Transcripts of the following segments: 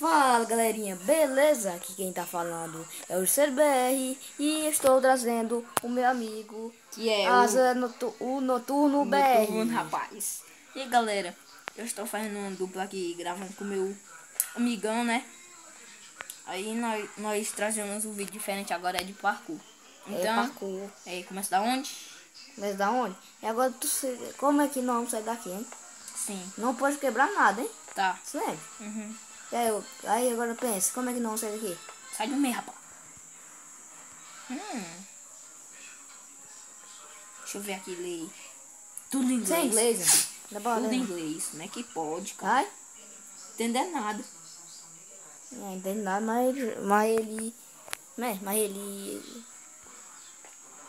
Fala galerinha, beleza? Aqui quem tá falando é o CBR e estou trazendo o meu amigo que é o Noturno BR. Noturno, rapaz. E aí, galera, eu estou fazendo uma dupla aqui, gravando com o meu amigão, né? Aí nós trazemos um vídeo diferente agora, é de parkour. Então, Parkour. aí começa da onde? Mas da onde? E agora como é que não vamos sair daqui, hein? Sim. Não pode quebrar nada, hein? Tá. Você lembra? Uhum. E aí agora pensa, como é que não vamos sair daqui? Sai do meio, rapaz. Deixa eu ver aqui, ler. Tudo em inglês. Isso é inglês, hein? Dá pra Tudo ler, em não? inglês. Como é que pode, cara? Ai? Entender nada. Não entendo nada, mas ele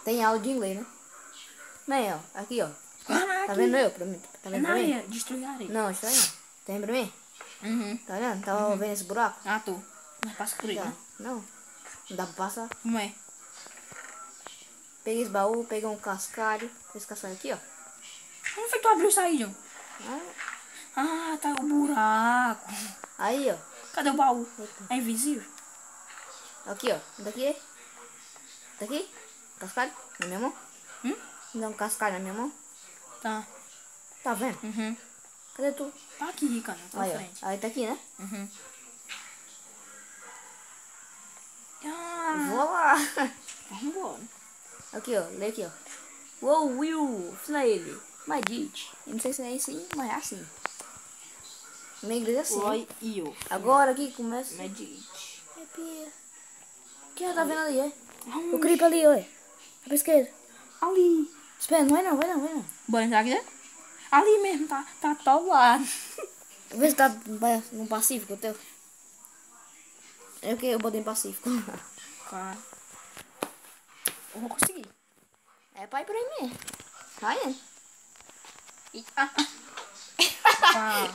tem aula de inglês, né? Bem, ó, aqui, ó. Caraca. Tá vendo eu pra mim? Tá vendo pra mim? Areia, destruir a areia. Não, isso aí não. Tá vendo pra mim? Uhum. Tá vendo? Tá vendo esse buraco? Ah, tô. Mas passa por aí, Tá. né? Não. Não dá pra passar. Como é? Peguei esse baú, peguei um cascalho. Esse cascalho aqui, ó. Como foi que tu abriu isso aí, John? Ah, tá o buraco. Aí, ó. Cadê o baú? É invisível? Aqui, ó. Daqui. Daqui. Cascalho na minha mão. Me dá um cascalho na minha mão. Tá. Tá vendo? Uhum. Cadê tu? Tá aqui, cara, na tua Aí, frente. ó. Aí tá aqui, né? Uhum. Ah, Vou lá. vamos embora. Aqui, ó. Lê aqui, ó. Uou, Will. Flare. My Dit. Eu não sei se é assim, mas é assim. Em inglês é assim. Oi, eu. Agora aqui começa. Medit. É pia. Quem tá vendo ali, é? Vamos. O creep ali, olha. Pra esquerda. Ali. Espera, não vai não, vai não, vai não. Bora entrar aqui dentro? Ali mesmo, tá atolado. Vê se tá no Pacífico o teu. É o que eu botei em Pacífico. Cara. Eu vou conseguir. É pra ir por aí mesmo. Vai, né? Ah.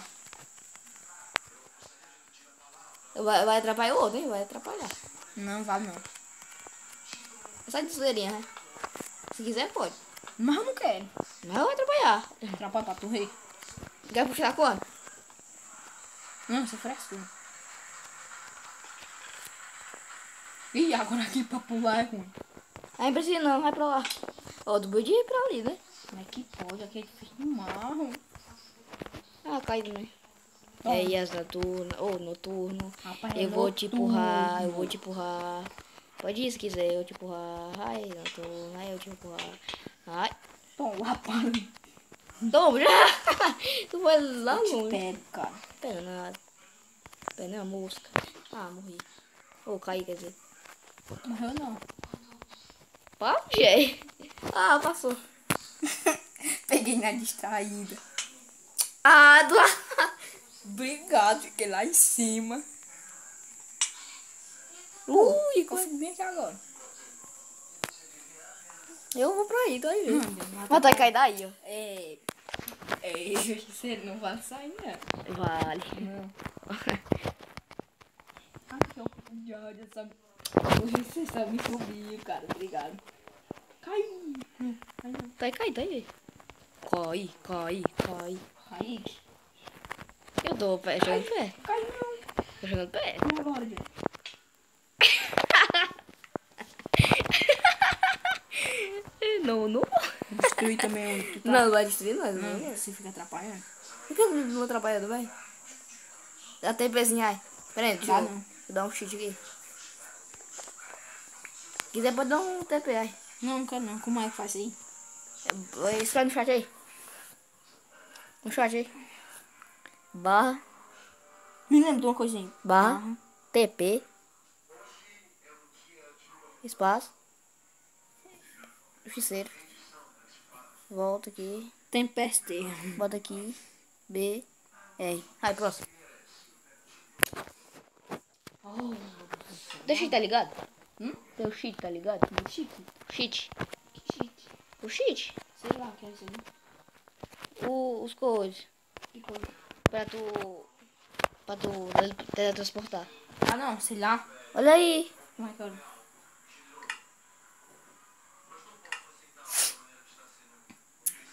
Vai atrapalhar o outro, hein? Vai atrapalhar. Não, vale não. Sai de zoeirinha, né? Se quiser, pode. Mas eu não quero. Mas vai atrapalhar. Atrapalha pra tu rei. Quer puxar quando? Não, você frescura. Ih, agora aqui pra pular é ruim. Aí precisa não, vai pra lá. Ó, tu podia ir pra ali, né? Como é que pode? Aquele filho marrom. Ah, cai também. Toma. É, e as noturnas, ou noturno. Rapaz, é Eu vou te noturno. empurrar, eu vou te empurrar. Pode ir se quiser, eu te empurrar. Ai, noturno, ai, eu te empurrar. Ai. Toma, rapaz. Toma, já! Tu foi lá Eu te longe. pego, cara. Pega nada. Pega nem a mosca. Ah, morri. Ou caí, quer dizer. Morreu não. Pode? Ah, passou. Peguei na distraída. Ah, Obrigado, fiquei lá em cima. Ui, Consegui bem aqui agora. eu vou pra aí, tô aí. Manda, Mas tá cair daí, ó. É, você não vai sair, né? Vale. Não. Aqui, ó. Já sabe. Você sabe me subir, cara. Obrigado. Cai. Não, cai não. Tá aí, tá aí. Cai. Kaique. Eu tô jogando pé. Cai não. Tô jogando pé. E agora, gente? Não. Destruir também onde tu tá. Não vai destruir nós, Não, não. você fica atrapalhando. Por que eu não atrapalha também? Dá TPzinho aí. Pera aí, deixa Dá eu não. dar um cheat aqui. Se quiser pode dar um TP aí. Não quero não. Como é que faz aí? Escreve no chat aí. No chat aí. Barra Me lembra de uma coisinha. Barra. TP. Espaço. Justiceiro. Volta aqui. Tempeste. Bota aqui. B. R. Aí, próximo. Teu cheat tá ligado? Teu cheat tá ligado? Chique. Cheat. Chique. O cheat? Sei lá o que é isso aí. Os coisas. Que coisa. Pra tu teletransportar. Ah não, sei lá. Olha aí. Como é que olha?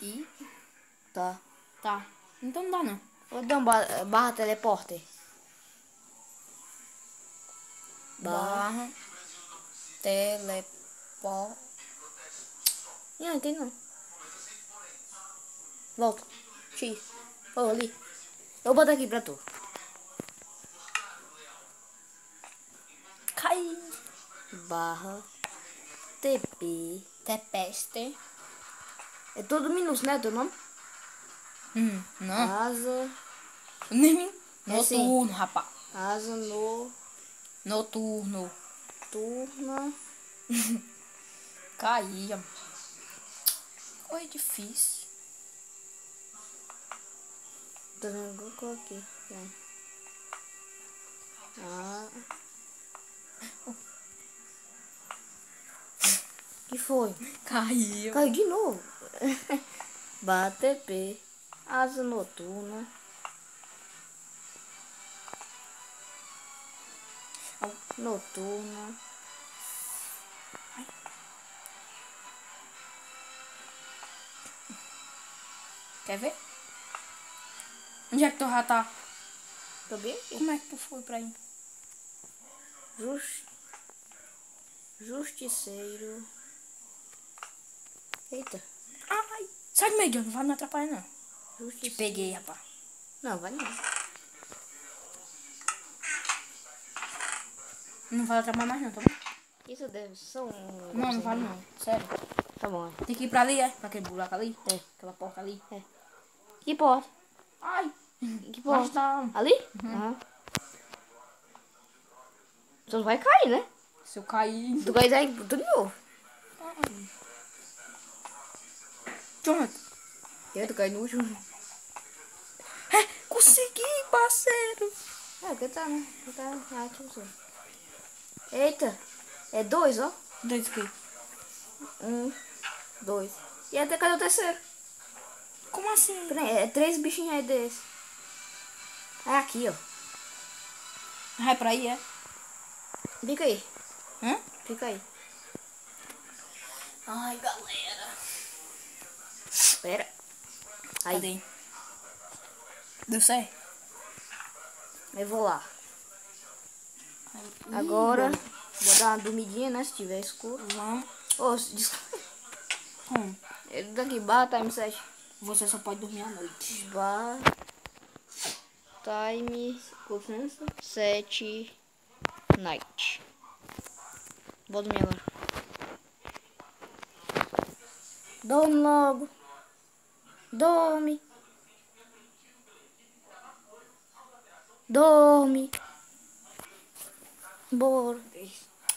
E? Tá. Tá. Então não dá não. Vou dar um barra teleporte. barra teleport. Não tem não. Volta. X. Oh, ali. Eu vou botar aqui pra tu. Cai. Barra. TP. Tepeste. É todo minúsculo, né? Teu nome? Não. Asa. Nem É sim. noturno, rapaz. Asa Noturno. turma. Caía. Foi difícil. Tô vendo que eu coloquei. É. Ah. Que foi? Caiu. Caiu de novo. Barra TP. Asa noturna. Noturna. Quer ver? Onde é que tu já tá? Tô bem aqui. Como é que tu foi pra aí? Justiceiro. Eita. Ai, sai do meio, não vai me atrapalhar não. Justiceiro. Te peguei, rapaz. Não, vai não. Não vai atrapalhar mais não, tá bom? Isso deve ser um... Não, não vale não. Sério. Tá bom. Tem que ir pra ali, é? Pra aquele buraco ali? É. Aquela porta ali. É. Que porta? Ai. Que Mas porta? tá. Ali? Aham. Só não vai cair, né? Se eu cair. Tu vai aí tudo de novo. Jonathan. Tu cai no último. É, consegui, parceiro. É, que tá, né? Que tá. Ah, deixa eu ver. Eita. É 2, ó. Dois aqui. 1, 2. E até cadê o terceiro? Como assim? Peraí, é 3 bichinhos aí desse. É aqui, ó. Vai pra aí, é? Fica aí. Hã? Fica aí. Ai, galera. Espera. Aí. Cadê? Deu certo? Eu vou lá. Agora, vou dar uma dormidinha, né? Se tiver escuro. Vamos. Ô, desculpa. Como? Ele daqui, barra time 7. Você só pode dormir à noite. Barra time 7 night. Vou dormir agora. Dorme logo. Dorme. Dorme. Bora.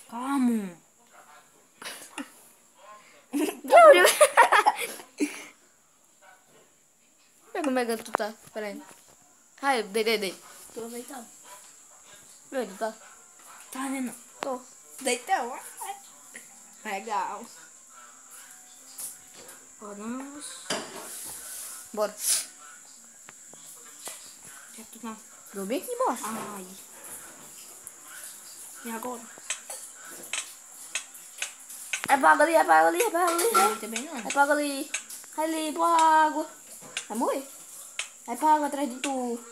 Calma. Dorme. Como é que tu tá? Pera aí. Ai, dei. Tô deitado. Meu, tu tá? Tá vendo? Tô. Deitão. Legal. Vamos. Bora. Já tu tá. Dormi aqui embaixo. Ai. E agora? Apaga ali, apaga ali, apaga ali. Não também não. Apaga ali. Ali, boa água. Vai morrer. Apaga atrás de tu.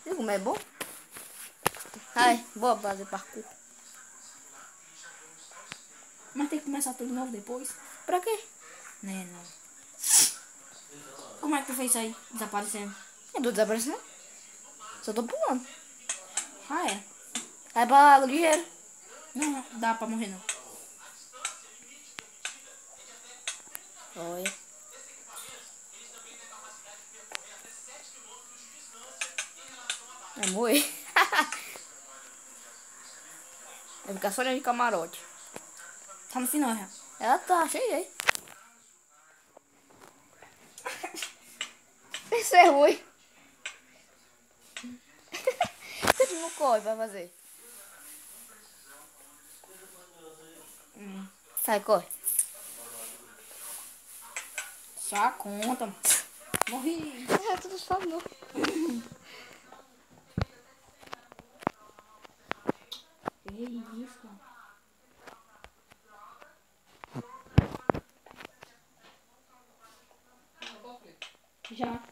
Viu como é bom? Ai, vou fazer parkour. Mas tem que começar tudo de novo depois. Pra quê? Né, não. Como é que tu fez isso aí? Desaparecendo. Eu tô desaparecendo. Só tô pulando. Ah, é? Vai pra água ligeiro. Não, dá pra morrer não. Olha. Vai morrer. Vai ficar só olhando de camarote. Tá no final já. Ela tá cheia aí. Isso é ruim. Você não corre pra fazer. Sai, corre. Só a conta. Morri. É, tudo só não. isso? Já.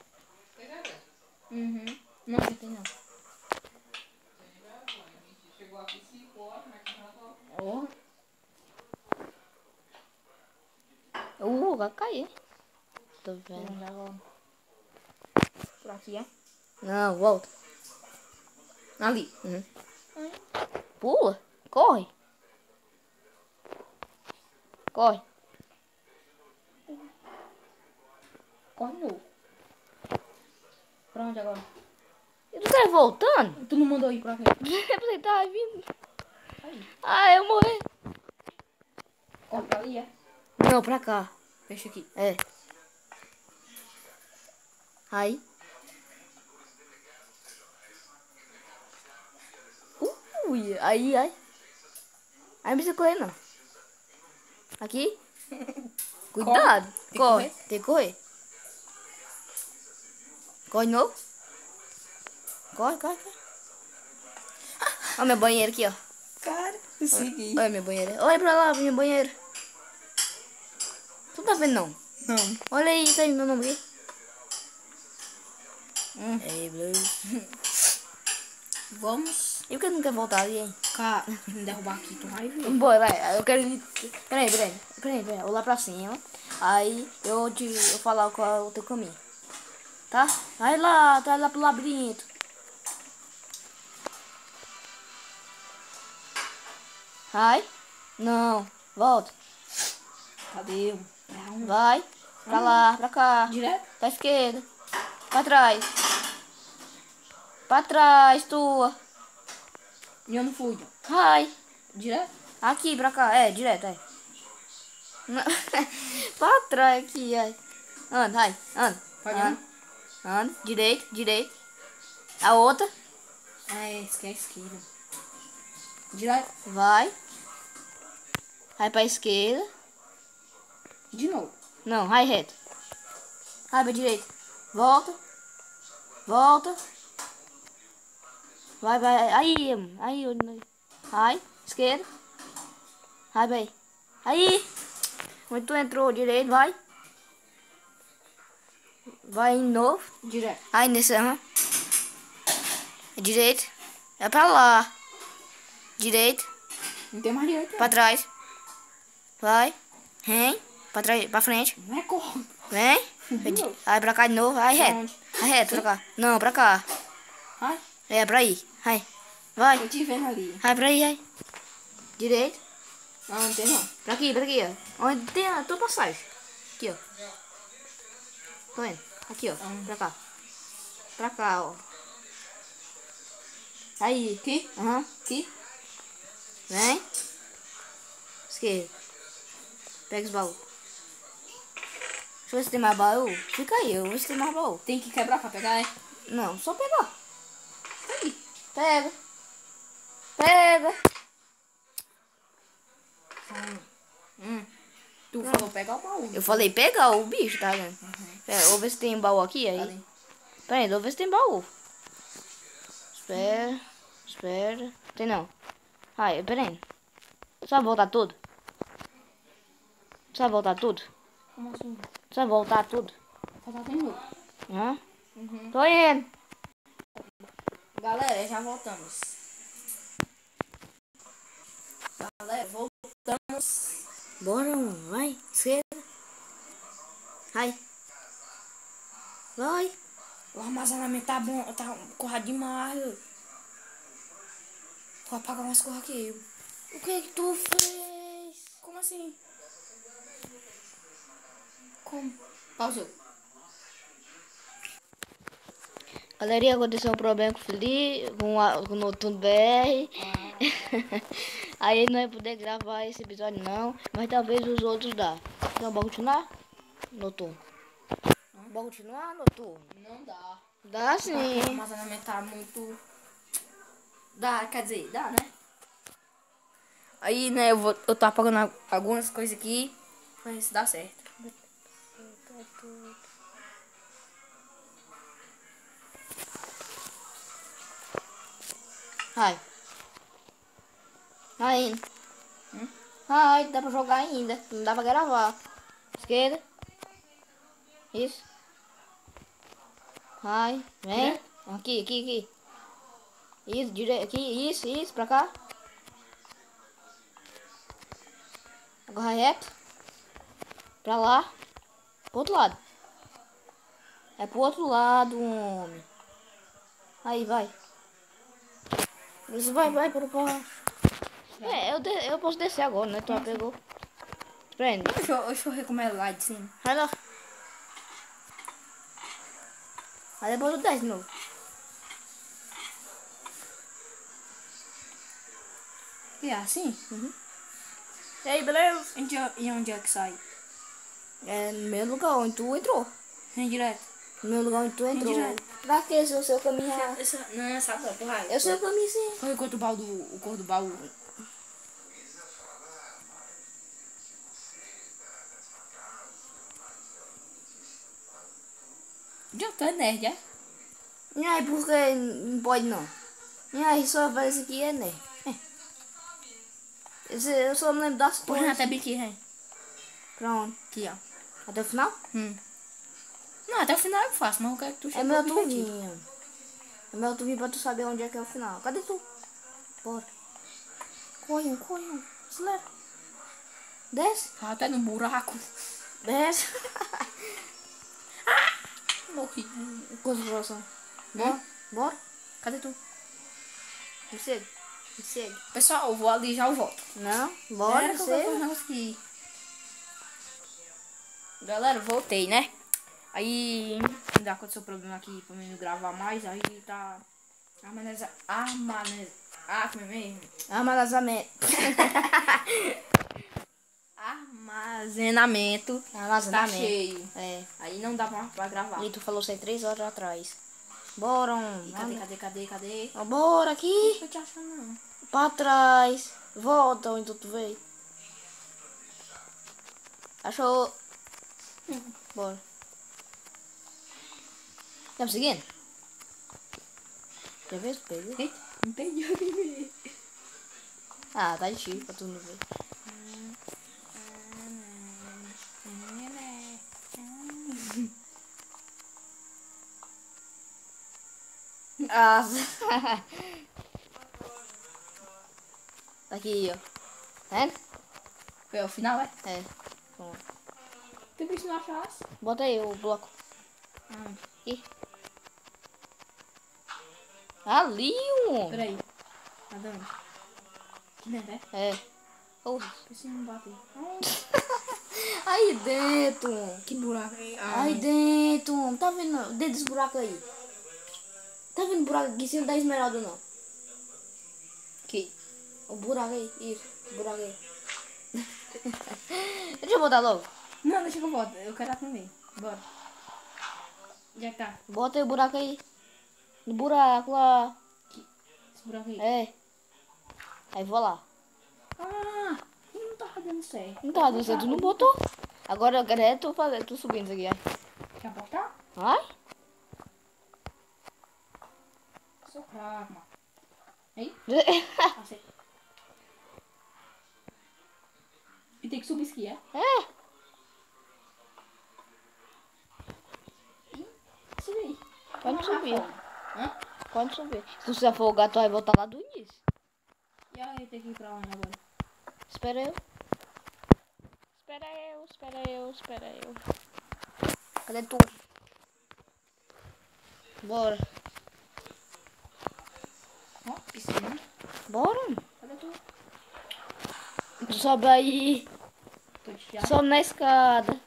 Uhum. Não, você tem não. Chegou aqui 5 horas, mas que já tá. Oh. Vai cair. Tô vendo. Agora. Por aqui, é? Não, volta. Ali. Uhum. Pula. Corre. Corre. Corre de novo. Pra onde agora? E tu tá voltando? Tu não mandou ir pra quê? Você tá vindo. Aí. Ah, eu morri. Corre pra ali, é? Não, pra cá. Fecha aqui. É. Aí. Aí. Aí não precisa correr, não. Aqui. Cuidado. Corre. Tem que correr. Corre de novo. Corre. Olha meu banheiro aqui, ó. Cara, eu segui. Olha meu banheiro. Olha pra lá, meu banheiro. Tu não tá vendo, não? Não. Olha aí, tá aí meu nome aqui. Ei, Blue. Vamos. E por que tu não quer voltar ali, hein? Cara, me derrubar aqui, tu vai ver. Bora, vai. Eu quero ir. Peraí. Eu vou lá pra cima. Aí eu falar qual é o teu caminho. Tá? Vai lá pro labirinto. Vai. Não. Volta. Cadê? Vai. Pra lá, pra cá. Direto? Pra esquerda. Pra trás. Pra trás, tua. E eu não fui. Vai. Direto? Aqui, pra cá. É, direto, é. Não. Pra trás aqui, é. Anda, vai. Anda. Pagando? Anda. Direito. A outra. Ah, é, esquece esquerda. Direto? Vai. Vai pra esquerda. De novo. Não, vai reto. Vai pra direita. Volta. Vai. Aí. Vai. Esquerda. Vai. Aí. Onde tu entrou, direito, vai. Vai de novo. Direto. Aí nesse, Direito. É pra lá. Direito. Não tem mais direito. Pra trás. Vai. Vem. Pra trás, pra frente. Não é corre. Vem. novo. Aí pra cá de novo. Vai Pra reto. onde? Vai reto, pra cá. Não, pra cá. Vai. É, pra aí. Vai. Tô te vendo ali. Vai pra aí, vai. Direito. Não tem não. Pra aqui, ó. Onde tem a tua passagem. Aqui, ó. Tô vendo. Aqui, ó. Pra cá. Pra cá, ó. Aí. Aqui? Aham. Aqui? Vem. Esquerda. Pega os baús. Deixa eu ver se tem mais baú. Fica aí, eu vou ver se tem mais baú. Tem que quebrar pra pegar, é? Não, só pegar. Pega. Pega. Tu falou pegar o baú. Eu falei pegar o bicho, tá vendo? Pera, eu vou ver se tem baú aqui. Aí. Ali. Pera aí, eu vou ver se tem baú. Espera. Tem não. Ai, pera aí. Só voltar tudo? Como assim? Só voltar tudo? Falta de novo. Hã? Tô indo. Galera, já voltamos. Galera, voltamos. Bora, mano. Vai. Esquerda. Vai. O armazenamento tá bom, tá corrado demais. Vou apagar umas coisas aqui. O que tu fez? Como assim? Como? Pausou. Galerinha, aconteceu um problema com o Felipe, com o Noturno BR. Aí ele não vai poder gravar esse episódio não, mas talvez os outros dá. Então, bora continuar? Noturno. Bora continuar, Noturno? Não dá. Dá O sim. armazenamento tá muito... Dá, quer dizer, dá, né? Aí, né, eu tô apagando algumas coisas aqui. Pra ver se dá certo. Vai. Ainda. Hum? Ai, dá pra jogar ainda. Não dá pra gravar. Esquerda. Isso. Ai, vem. Direita. Aqui. Isso, direito. Aqui, isso, pra cá. Agora reto. Pra lá. Pro outro lado. É pro outro lado, homem. Aí, vai. Isso vai para baixo. É, eu posso descer agora, né? Tu já pegou. Prende. Deixa eu ver como é lá de cima. Vai lá. Aí depois tu desce de novo. E é assim? E aí, beleza? E onde é que sai? É no mesmo lugar onde tu entrou. Vem direto. No mesmo lugar onde tu entrou. direto. Pra que se o seu caminho é... Não, sabe não, porra. Eu sei o caminho sim. Foi o cor do baú. Já tá nerd, é? E aí, por que não pode não? E aí, só faz isso aqui, né? Eu só me lembro das Porra, coisas. até bem aqui, hein? Pra onde? Aqui, ó. Até o final? Não, até o final eu faço, mas eu quero que tu É chegue melhor no tu objetivo. vir. É melhor tu vir pra tu saber onde é que é o final. Cadê tu? Bora. Corre. Acelera. Desce. Tá até no buraco. Desce. Morri. Concentração. Bora. Cadê tu? Me segue. Pessoal, eu vou ali e já eu volto. Não, bora, Era que eu vou fazer um você. negócio aqui. Galera, voltei, né? Aí ainda aconteceu problema aqui pra mim não gravar mais. Aí tá. Como é mesmo? Armazenamento. Armazenamento. Tá Armazenamento. cheio. É. Aí não dá pra gravar. E tu falou isso aí 3 horas atrás. Bora, Cadê? Bora aqui. Não tô te achando, não. Pra trás. Volta onde tu veio. Achou? Bora. Tá me seguindo? Já viu? Pegou? Eita, não entendi. Ah, tá difícil pra tu não ver. Ah. Tá aqui, ó. Tá vendo? É o final, é? É. Pronto. Tu viu se não achasse? Bota aí o bloco. Ah, Aqui. Ali, um. peraí. Cadê onde? Aqui dentro, é? É. Oh. Esse não bate. Aí dentro. Que buraco aí. Aí dentro. Tá vendo dentro desse buraco aí? Tá vendo o buraco aqui em cima da esmeralda não? Que? O buraco aí. Isso. O buraco aí. Deixa eu botar logo. Não, deixa que eu volto. Eu quero também. Bora. Já que tá. Bota aí o buraco aí. No buraco lá. Esse buraco aí. É. Aí vou lá. Ah, não tava dando certo. Não tá, você tu não botou. Agora eu quero é tu fazer, tu subindo isso aqui. Quer apostar? Ai? Sou fraco, mano. Aí? Passei. E tem que subir isso aqui, é? É. Subi aí. Pode subir. Hã? Pode subir. Se tu se afogar, tu vai voltar lá do início. E aí, tem que ir pra onde agora? Espera eu. Espera eu. Cadê tu? Bora. Ó, piscina. Bora. Cadê tu? Tu sobe aí. Tô te chamando. Sobe na escada.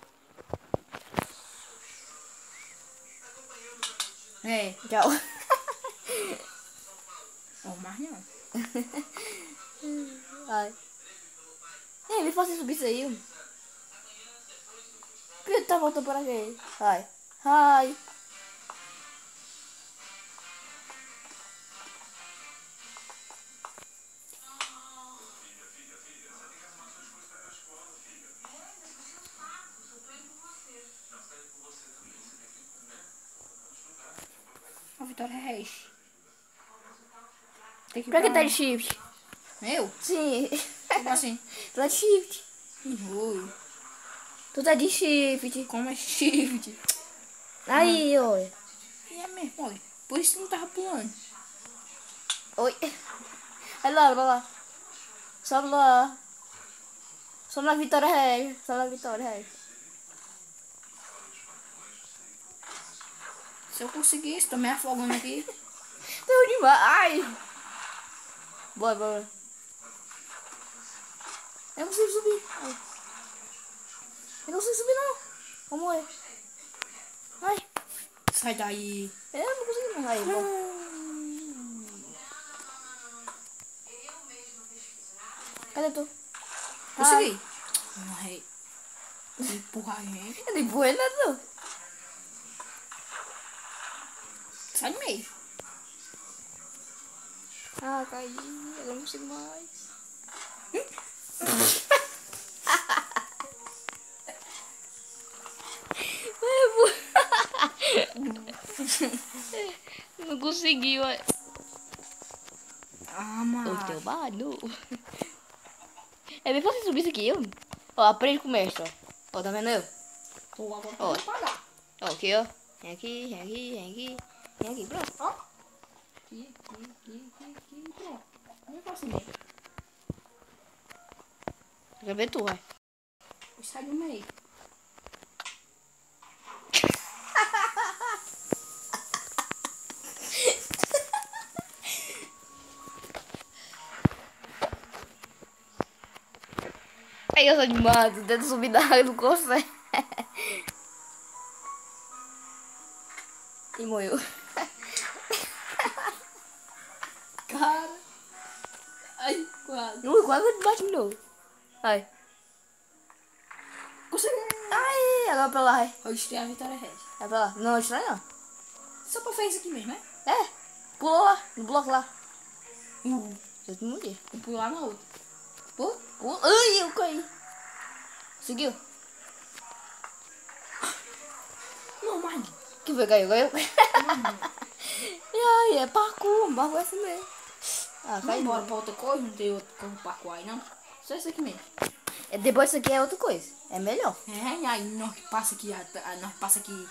É. Tchau. Ó, mas não. Ai. Ei, me faça subir isso aí. Por que tu tá voltando para quê? Ai. A Vitória Reis. Tem que ir Pra que pra tá de onde? shift? Eu? Sim. Como assim? Tu tá de shift. Oi. Tu tá de shift. Como é shift? Aí, oi. E é mesmo, olha. Por isso que não tava pulando. Oi. Vai lá, vai lá. Sobe lá. Só na Vitória Regia. Só na Vitória Regia. Se eu conseguisse, tô me afogando aqui. Tô demais. Ai. Bora, bora. Eu não consigo subir. Ai. Eu não consigo subir, não. Vamos morrer. Ai. Sai daí. Eu não consigo, não. Aí, bom. Cadê tu? Consegui. Ai. Empurrar a gente. Eu nem empurrei nada, não. Sai do meio. Ah, caí. Eu não consigo mais. Não conseguiu, ué. Ah, O mano. teu mano. É bem fácil subir isso aqui, ó. Ó, aprende com o mestre, ó. Ó, tá vendo eu? Tô agora Ó. pra pagar. Ó, aqui, ó. Vem aqui, vem aqui, vem aqui. Vem aqui, pronto. Ó. Aqui, pronto. Não faço nem. Quer ver tu, vai. Sai do meio. Aí eu sou de mato, tento subir da água, não consegue. E morreu. Cara. Ai, quase. Ui, quase bate de novo. Ai. Consegui. Ai, agora pra lá, vai. Hoje tem a Vitória Red. Vai pra lá. Não, estranho não. Só pra fazer isso aqui mesmo, né? É, pulou lá, no bloco lá. Já te morri. Vou pular na outra. Pô? Ai, eu caí. Conseguiu? Não, mano. Que foi, caiu? E aí, é parkour é assim mesmo. Ah, Vai caiu. embora pra outra coisa, não tem outro como parkour aí, não. Só isso aqui mesmo. É, depois isso aqui é outra coisa. É melhor. É, e aí nós passa aqui, nós passa aqui.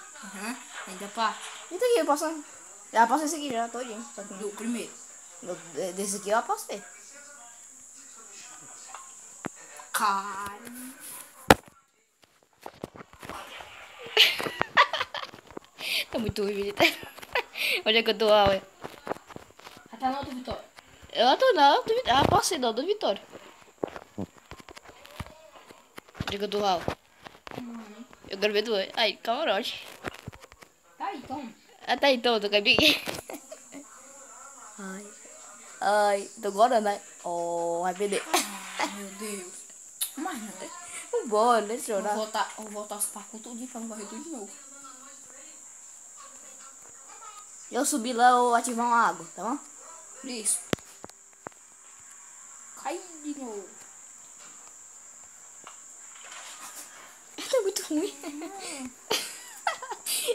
Ainda pá. Isso aqui eu posso. Já passei esse aqui já, todinho. Só que Do primeiro. desse aqui eu apostei. Cara. Tá muito ruim, menino. Onde é que eu tô, ué? Até na outra Vitória. Eu tô não, do Vitória. Ah, passei não, do Vitória. Onde é que eu tô, Raul? Eu quero ver tu. Ai, camarote. Tá aí, toma. Ah, tá então, eu tô caindo aqui. Ai. Ai, tô agora, né? Oh, vai perder. Meu Deus. Mas não. Vambora, deixa eu chorar. Vou voltar os parkour tudinho pra não morrer tudo de novo. Eu subir lá, eu ativar uma água, tá bom? Isso. Cai de novo. Tá muito ruim.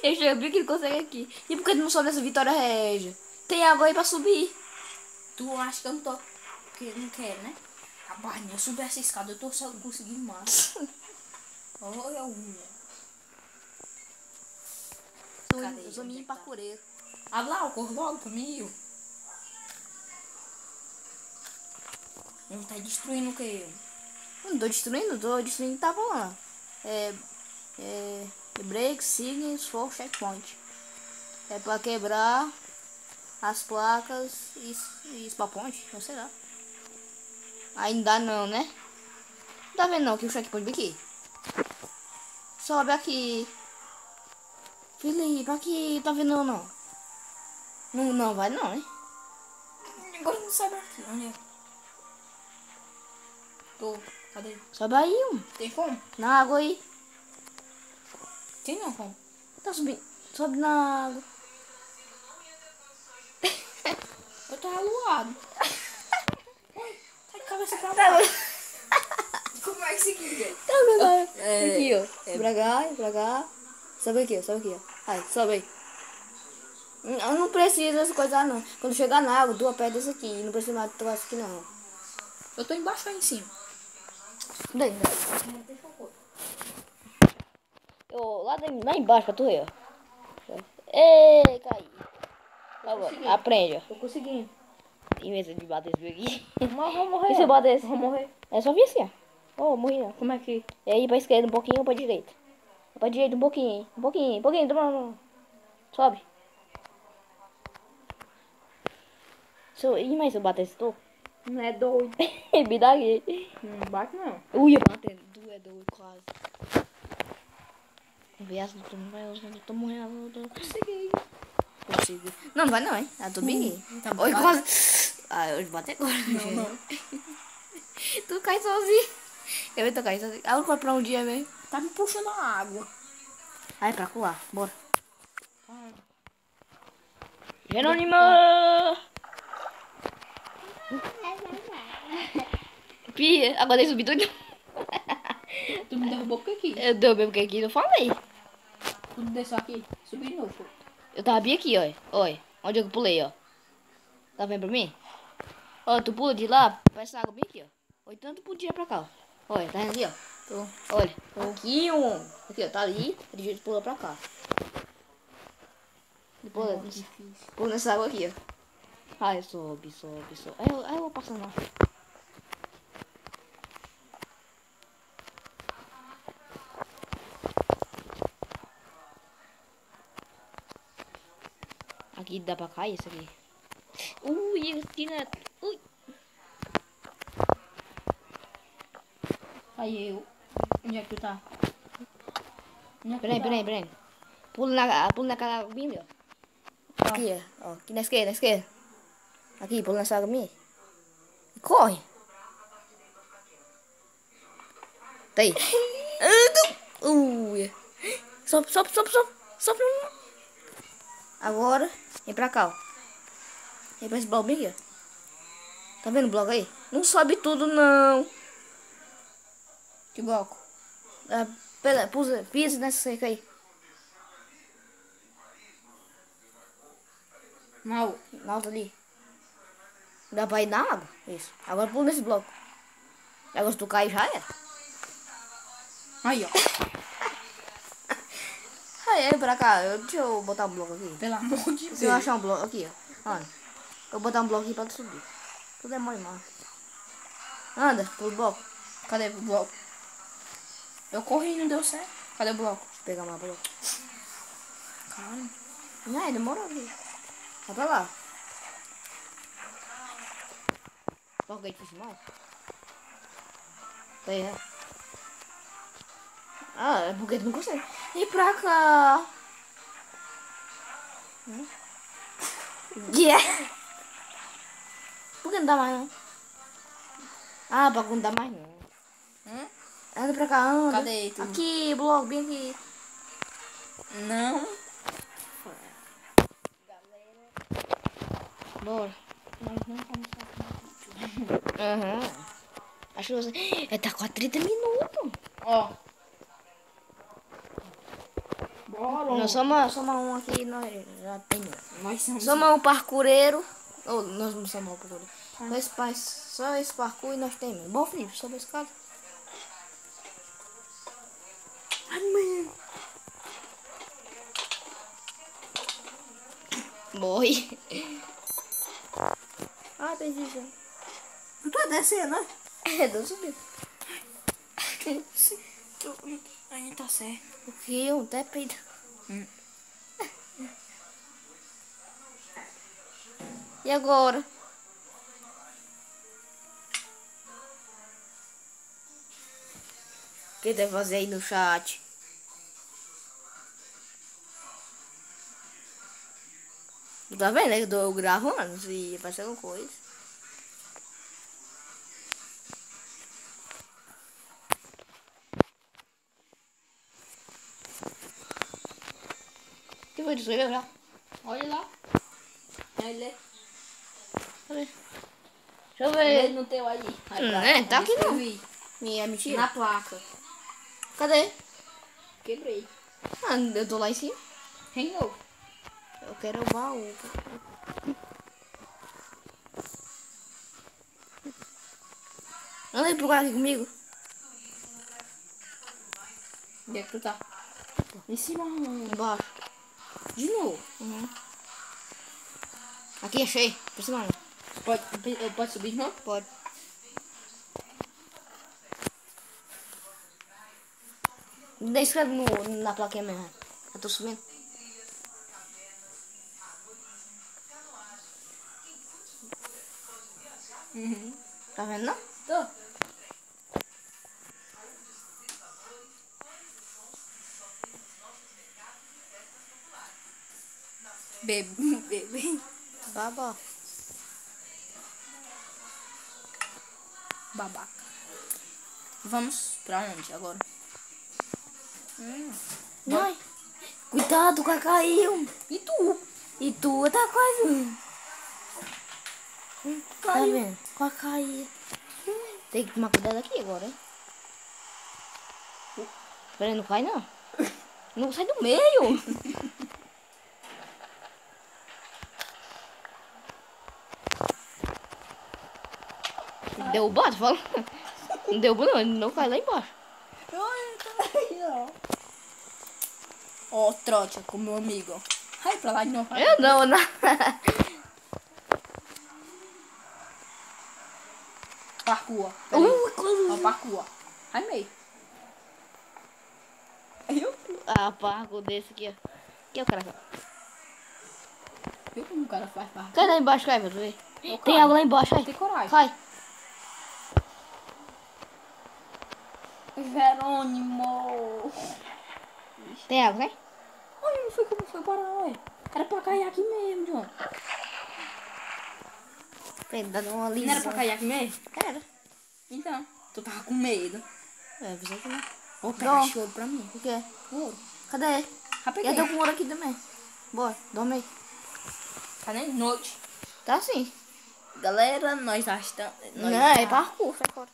Eu já vi que ele consegue aqui. E por que tu não sobe essa Vitória Regia? Tem água aí pra subir. Tu acha que eu não tô... Porque não quero, né? Rapaz, eu subi essa escada, eu tô só conseguindo mais. Olha unha. Eu sou menino parkureiro. Abre lá, corre logo pra mim. Não tá destruindo o que? Eu não tô destruindo, tá lá. Break, signals for checkpoint. É pra quebrar as placas e spawn point, não sei lá. Ainda não, né? Não tá vendo não que o checkpoint aqui? Sobe aqui. Felipe, aqui, tá vendo não? Não vai não, hein? Agora não sabe aqui. Onde é? Tô. Cadê? Sobe aí, Tem como? na água aí. Tem não como. Tá subindo. Sobe na água. Eu tô aluado. Tá de cabeça pra lá. Como é que se liga? Tá vendo? É, Aqui, ó. Pra cá. Sobe aqui, ó. Ai, sobe aí. Eu não preciso dessa coisa não. Quando chegar na água, tu aperta isso aqui. Não precisa mais tocar isso aqui não. Eu tô embaixo ou em cima? Daí, lá embaixo pra tu ver, ó. Ei, caí. consegui. Aprende, ó. Tô conseguindo. Em vez de bater esse aqui. Mas eu vou morrer. E se eu bater esse? Vou morrer. É só vir assim, ó. Oh, morri não. Como é que... E aí pra esquerda um pouquinho ou pra direita? Pra direita um pouquinho, hein? Um pouquinho, um pouquinho. Toma. Sobe. Mas se eu bater esse tu? Não é doido. Me dá aqui. Não bate não. Eu ia bater. Tu é doido, quase. Viado, tu não vai usar. Eu tô morrendo. Consegui. Consigo. Não vai não, hein? Ah, tô bem. Tá bom, Oi, vai. quase. Ah, eu vou bater agora. Não. Tu cai sozinho. Eu tô caindo sozinho. Ah, eu vou pra um dia mesmo. Tá me puxando a água. Aí, pra colar. Bora. Ah, Jerônimo! Pia, agora eu subi tudo. tu me derrubou por aqui. Eu deu mesmo que aqui, eu falei. Tu desceu aqui. Subi de novo. Pô. Eu tava bem aqui, ó. Olha, onde eu pulei, ó. Tá vendo pra mim? Ó, tu pula de lá, parece água bem aqui, ó. Ou então tu podia pra cá, ó. Olha, tá vendo ali, ó. Tô. Olha, aqui, aqui, ó, tá ali. De jeito pula pra cá. Depois, pula nessa água aqui, ó. Ai, sobe. Aí eu vou passando lá. Aqui dá pra cair isso aqui. Ui, direto. Ui. Aí eu. Onde é que tu tá? Onde é que tu tá? Peraí. Pula naquela água bem ali, ó. Aqui, ó. Aqui na esquerda. Aqui, pula nessa água minha. E corre. Tá aí. Ui. Sobe. Agora, vem pra cá, ó. Vem pra esse bloco bem aqui, ó. Tá vendo o bloco aí? Não sobe tudo, não. Que bloco? Ah, pisa nessa cerca aí. Mal. Na alta ali. Dá pra ir na água? Isso. Agora pula nesse bloco. Agora se tu cair, já era. Aí, ó. Aí, pra cá. Deixa eu botar um bloco aqui. Pelo amor de Se eu Deus. achar um bloco aqui, ó. Anda. Eu vou botar um bloco aqui pra tu subir. Tudo é mole, mano. Anda, pro bloco. Cadê o bloco? Eu corri e não deu certo. Cadê o bloco? Deixa eu pegar o mapa. Caralho. Não, demorou aqui. Vai pra lá. Bloco é difícil mais. Tá aí, né? Ah, é porque tu não consegue. E pra cá. Yeah. Por que não dá mais, não? Ah, pra não dá mais, não. Anda pra cá, anda. Cadê tu? Aqui, bloco, bem aqui. Não. Bora. Nós não estamos fazendo. Aham. Acho que você... É, tá com 30 minutos. Ó. Bora. Nós somos um aqui, nós já tem. Nós somos. Somos um parkoureiro. Oh, nós não somos um parkoureiro. Só esse parkour e nós temos. Bom, Felipe, sobe esse cara. Ai, mãe. Morre. Ah, perdi já. Tu tá descendo, né? É, deu subir. Aí tá certo. O que? Eu até peido. E agora? O que deve fazer aí no chat? Tá vendo? Eu tô gravando, se aparecer alguma coisa. Que foi isso? Olha lá. Olha lá. Aí lê. Deixa eu Lê ver. no teu aí. Tá aqui não. Vi. Minha mentira. Na placa. Cadê? Quebrei. Ah, eu tô lá em cima. Reinou. Eu quero o baú. Anda aí pro cara aqui comigo. Onde é que tu tá? Em cima. Embaixo. De novo. Uhum. Aqui, achei. Por cima não. Pode subir de novo? Pode. Escreve na plaquinha mesmo. Eu tô subindo. Uhum. Tá vendo não? Tô. Bebê. Baba. Babaca. Vamos pra onde agora? Ai. Cuidado, o cara caiu. E tu? E tu tá quase. Tá Caiu. vendo? Quase caiu. Tem que tomar cuidado aqui agora, hein? Peraí, não cai não. Não sai do meio. Derrubou, tu falou? Não derrubou não, ele não cai lá embaixo. Ó, trote com meu amigo. Vai pra lá de novo. Eu não, não. Parkour. Ó, parkour. Vai meio. Ah, parco desse aqui, ó. Aqui é o cara. Viu como o cara faz parkour? Cai lá embaixo, cai, pra tu ver. Eu Tem caio. água lá embaixo, aí. Tem coragem. Cai. Jerônimo. Tem água, né? Olha, não foi como foi parar, ué. Era pra cair aqui mesmo, John. Peraí, dá uma Não lisão. era pra cair aqui mesmo? Era. Então, tu tava com medo. É, avisou que não. Vou pegar Não. choro pra mim. O que é? Ouro. Cadê? Já Eu peguei. tô com ouro aqui também. Bora, dorme aí. Tá nem noite. Tá assim. Galera, nós já estamos... Não, é parkour, sai fora.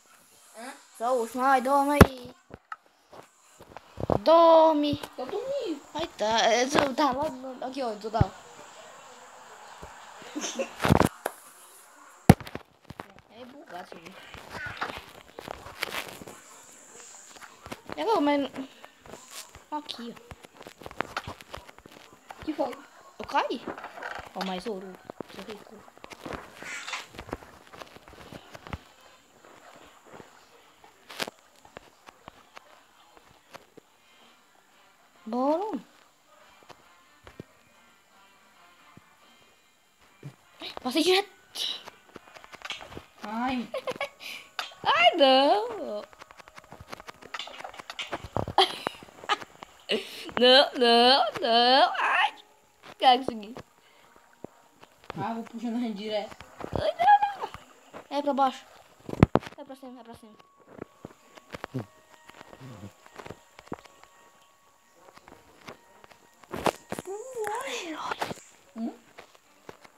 Hã? Só o último. Ai, dorme aí. Dorme. Eu dormi. Ai, tá. Eu tá lá. Aqui, ó, tu tá. É bugado isso aqui. Legal, mas... Aqui, ó. Que foi? Eu caí. Ó, mais ouro. Isso aqui, ouro. Bora. Passei direto. Ai, Ai, não. Não, não, não. Ai. Cara, consegui. vou puxando a gente direto. Ai, não, não. É pra baixo. É pra cima, é pra cima.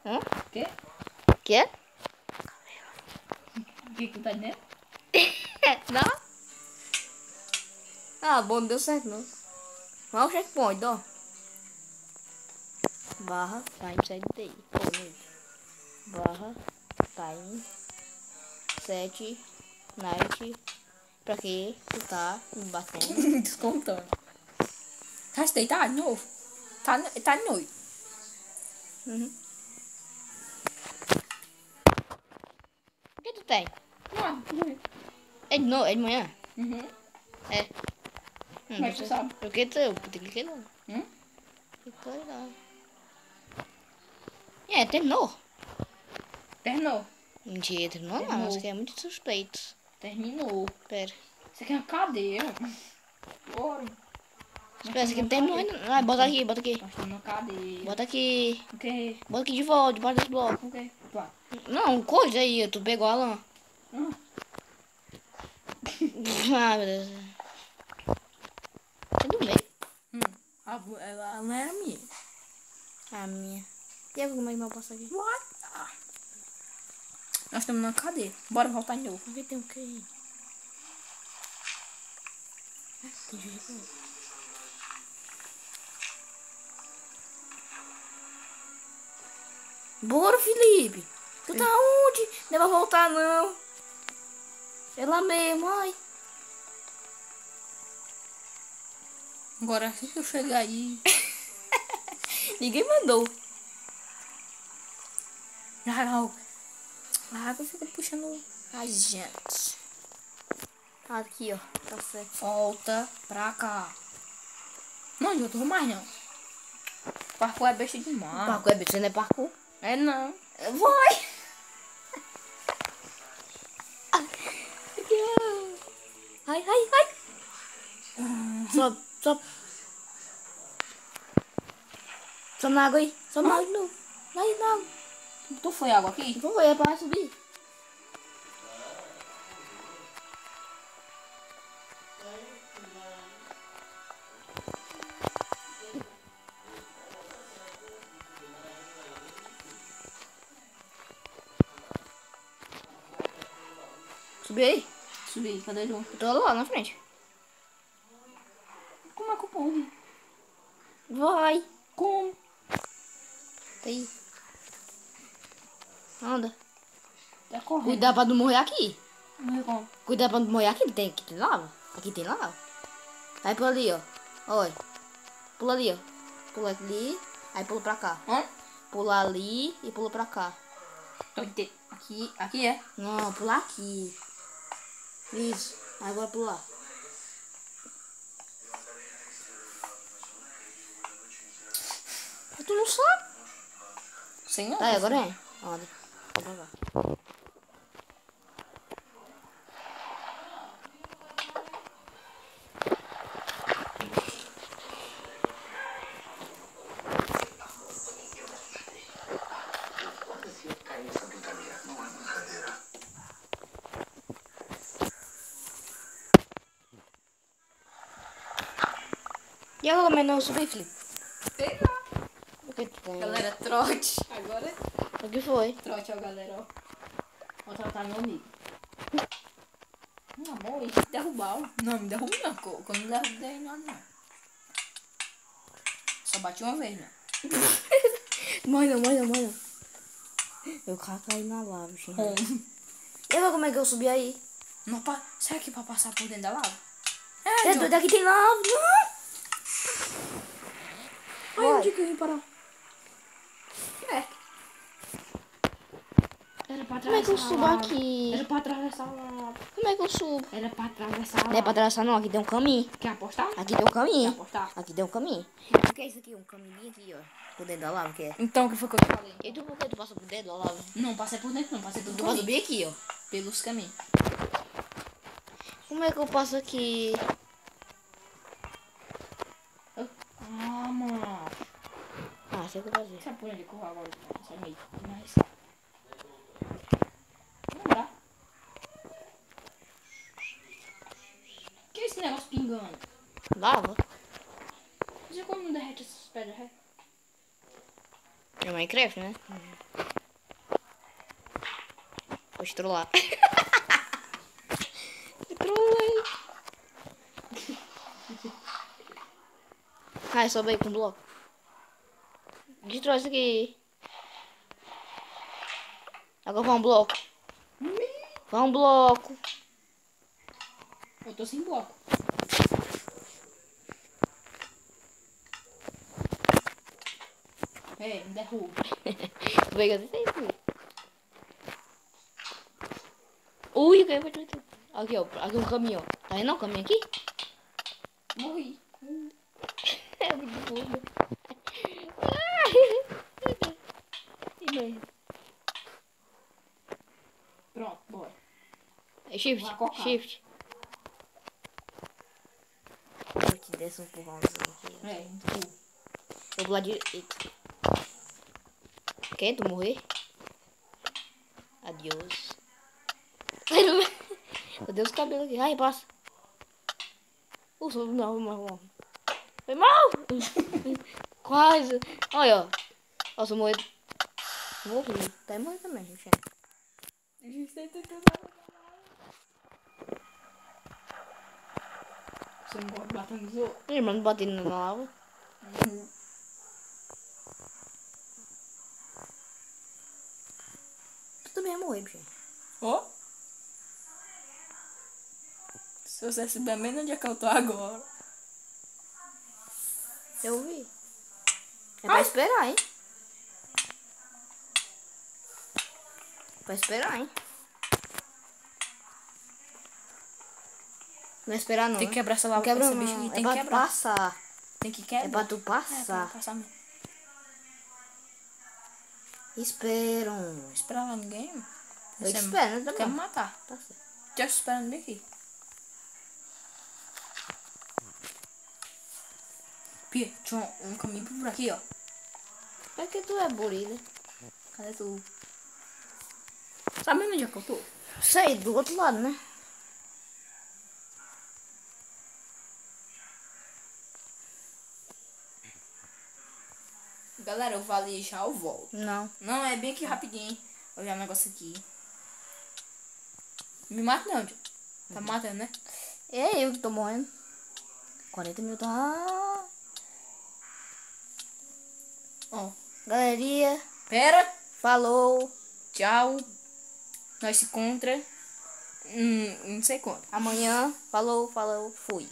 Hã? Quê? Quê? O que tu tá dizendo? Não? Ah, bom, não deu certo não. Vamos ao checkpoint, ó. Barra time set day. Barra time set night. Pra que tu tá me batendo? Descontando. Tá deitado de novo? Tá de noite. Uhum. O que tu tem? É de novo? É de manhã? Uhum. É. Como é que tu sabe? Porque tu cliquei lá. Cliquei lá. É, terminou. Terminou. Mentira, terminou não. Terminou. Isso aqui é muito suspeito. Terminou. Pera. Isso aqui é uma cadeira. Bora. Espera, isso aqui não terminou ainda. Ah, bota aqui, bota aqui. Nós estamos na cadeira. Bota aqui. O quê? Bota aqui de volta, debaixo desse bloco. O quê? Vai. Não, coisa aí, tu pegou a lã. Ah, meu Deus. É do meio. Ela não era minha. A minha. E eu como é que eu passo aqui? What? Nós estamos na cadeira. Bora voltar de novo. Aqui tem o quê? Tem jeito. Bora, Felipe. Tu tá onde? Não vai voltar, não. Ela mesmo, ai. Agora assim que eu chegar aí. Ninguém mandou. A água fica puxando a gente. Aqui, ó. Tá certo. Volta pra cá. Não adianta mais não. Parkour é besta demais. Parkour é besta, não é parkour? É não. Vai! Ai, ai, ai. Sobe, sobe. Sobe na água aí. Sobe na água de novo. Aí, na água. Tu foi água aqui? Vamos ver, é pra subir. Subi aí? Subi, cadê tu? Eu tô lá na frente. Como é que eu pulo? Vai. Como? Tá aí. Anda. Tá correndo. Cuidado pra não morrer aqui. Não é como? Cuidado pra não morrer aqui. Aqui tem lava. Aqui tem lava. Aí pula ali, ó. Olha. Pula ali, ó. Pula ali. Aí pula pra cá. Hã? Pula ali e pula pra cá. Aqui é? Não, pula aqui. Isso. Aí vai pular. Tu não sabe? Sem não. Tá, aí, agora é. Anda. Vai pra cá. E agora como é não subir, Felipe? Sei lá. O que tu tem? Galera, trote. Agora O que foi? trote, ó, galera, ó. Vou tratar meu amigo. Não, bom, e se derrubar, ó. Não, me derruba não. Quando me derruba, daí nada não. Só bati uma vez, né? Mãe não. Eu caí na lava, gente. E agora como é que eu subi aí? Não, será que pra passar por dentro da lava? É doido, aqui tem lava. Não. Ai, onde que eu vim parar? É. Era pra Como é que eu subo aqui? Era pra atravessar a lava. Como é que eu subo? Era pra atravessar a Não é pra lava. atravessar não, aqui tem um caminho. Quer apostar? Aqui tem um Quer caminho. apostar? Aqui tem um caminho. O que é isso aqui? Um caminho aqui, ó. Por dentro da lava, que é? Então, o que foi que eu te falei? E tu por que tu passou por dentro da lava? Não, passei por dentro, não. Passei por Tu vai subir aqui, ó. pelos caminhos. Como é que eu passo aqui? Ah, mano. Ah, sei o que eu vou fazer. Sabe por onde eu corro agora? Sai meio. Mas... Não dá. Que é esse negócio pingando? Lava? Você como não derrete essas pedras, é? É Minecraft, né? Vou estrollar. Estrolei. Ai, sobe aí com bloco. Destrói isso aqui. Agora vai um bloco. Vai um bloco. Eu tô sem bloco. É, me derruba. Pega assim, filho. Ui, eu caí pra tudo. Aqui, ó. Aqui um caminho, ó. Tá vendo o caminho aqui? Morri. É muito burro. Pronto, bora. É shift, Vai cocar. shift. Vou te dar um empurrãozinho aqui. É, empurra. Eu vou lá de... Eita. Quer tu morrer? Adeus. Meu Deus, o cabelo aqui. Ai, passa. Não. Foi mal. Quase. Olha, ó. Nossa, eu morri. Morri. Tá morrendo também, gente. Você não pode bater nos outros. Minha irmã batendo na lava. Tu também ia morrer, bicho. Ó. Se você souber menos onde é que eu tô agora. Eu vi. É pra esperar, hein? Pra esperar, hein? Não é esperar não. Tem que quebrar essa lava. Quebra Essa não. bicha aqui É tem pra que tu quebrar. passar. Tem que quebrar. É pra tu É, pra passar. passar mesmo. Esperam. Esperar lá ninguém, mano. Eu te Você espero, né? quer me matar. Tá certo. Já estou esperando bem aqui. Pia, tinha um caminho por aqui, ó. É que tu é burila. Cadê tu? Sabe onde é que eu tô? Sei, do outro lado, né? Galera, eu vou ali já, eu volto. Não. Não, é bem aqui rapidinho, hein? Vou olhar um negócio aqui. Me mata não, tio. Tá me matando, né? É eu que tô morrendo. 40 minutos. Ah. Ó. Galeria. Pera. Falou. Tchau. Nós se encontra. Não sei quando. Amanhã. Falou, falou. Fui.